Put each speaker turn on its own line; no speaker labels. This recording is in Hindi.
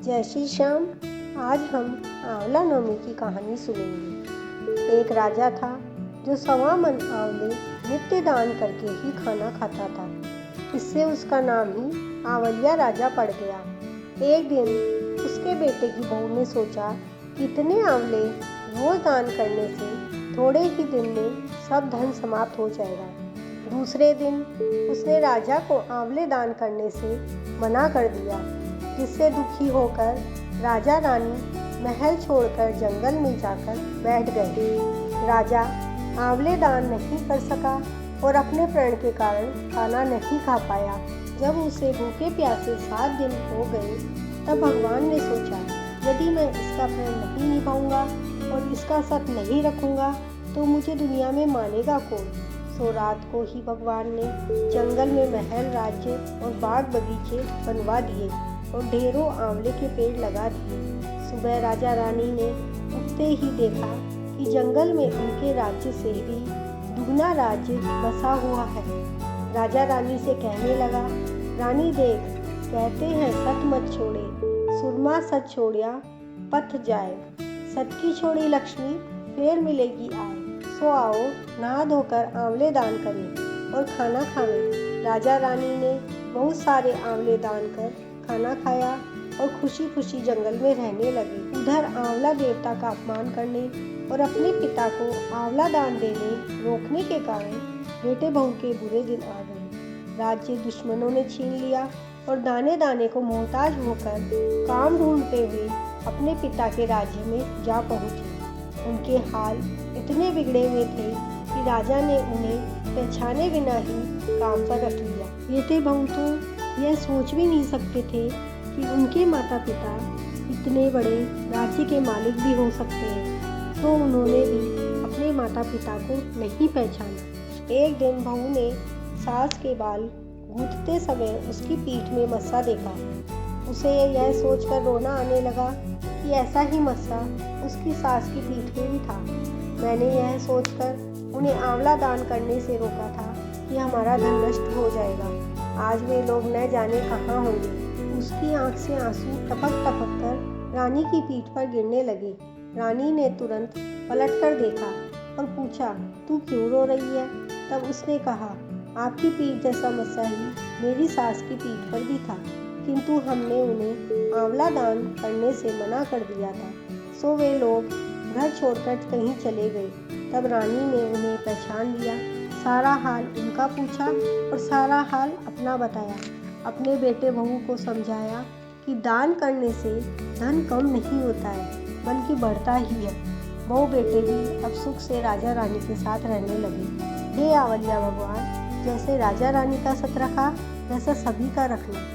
जय श्री श्याम। आज हम आंवला नवमी की कहानी सुनेंगे। एक राजा था जो 1.25 मन आंवले नित्य दान करके ही खाना खाता था। इससे उसका नाम ही आंवलिया राजा पड़ गया। एक दिन उसके बेटे की बहू ने सोचा कि इतने आंवले रोज दान करने से थोड़े ही दिन में सब धन समाप्त हो जाएगा। दूसरे दिन उसने राजा को आंवले दान करने से मना कर दिया, जिससे दुखी होकर राजा रानी महल छोड़कर जंगल में जाकर बैठ गए। राजा आंवले दान नहीं कर सका और अपने प्रण के कारण खाना नहीं खा पाया। जब उसे भूखे प्यासे 7 दिन हो गए, तब भगवान ने सोचा, यदि मैं इसका प्रण नहीं निभाऊंगा और इसका सत नहीं रखूंगा तो मुझे दुनिया में मानेगा कौन। सो रात को ही भगवान ने जंगल में महल, राज्य और बाग बगीचे बनवा दिए और ढेरों आंवले के पेड़ लगा दिए। सुबह राजा रानी ने उठते ही देखा कि जंगल में उनके राज्य से भी दुगना राज्य बसा हुआ है। राजा रानी से कहने लगा, रानी देख, कहते हैं सत मत छोड़े, सुरमा सत छोड़िया पथ जाए। सत की छोड़ी लक्ष्मी फिर मिलेगी आए। सो आओ नहा धोकर आंवले दान करें और खाना खावें। राजा रानी ने बहुत सारे आंवले दान कर खाना खाया और खुशी खुशी जंगल में रहने लगे। उधर आंवला देवता का अपमान करने और अपने पिता को आंवला दान देने रोकने के कारण बेटे बहू के बुरे दिन आ गए। राज्य दुश्मनों ने छीन लिया और दाने दाने को मोहताज होकर काम ढूंढते हुए अपने पिता के राज्य में जा पहुँचे। उनके हाल इतने बिगड़े हुए थे कि राजा ने उन्हें पहचाने बिना ही काम पर रख लिया। बेटे बहू तो यह सोच भी नहीं सकते थे कि उनके माता पिता इतने बड़े राज्य के मालिक भी हो सकते हैं, तो उन्होंने भी अपने माता पिता को नहीं पहचाना। एक दिन बहू ने सास के बाल गूंथते समय उसकी पीठ में मस्सा देखा। उसे यह सोचकर रोना आने लगा कि ऐसा ही मस्सा उसकी सास की पीठ में भी था। मैंने यह सोचकर उन्हें आंवला दान करने से रोका था कि हमारा धन नष्ट हो जाएगा। आज वे लोग न जाने कहाँ होंगे। उसकी आंख से आंसू टपक टपक कर रानी की पीठ पर गिरने लगे। रानी ने तुरंत पलट कर देखा और पूछा, तू क्यों रो रही है? तब उसने कहा, आपकी पीठ जैसा मस्सा ही मेरी सास की पीठ पर भी था, किंतु हमने उन्हें आंवला दान करने से मना कर दिया था। सो वे लोग घर छोड़कर कहीं चले गए। तब रानी ने उन्हें पहचान लिया, सारा हाल उनका पूछा और सारा हाल अपना बताया। अपने बेटे बहू को समझाया कि दान करने से धन कम नहीं होता है, बल्कि बढ़ता ही है। बहू बेटे भी अब सुख से राजा रानी के साथ रहने लगे। हे आंवलिया भगवान, जैसे राजा रानी का सत रखा वैसा सभी का रखना।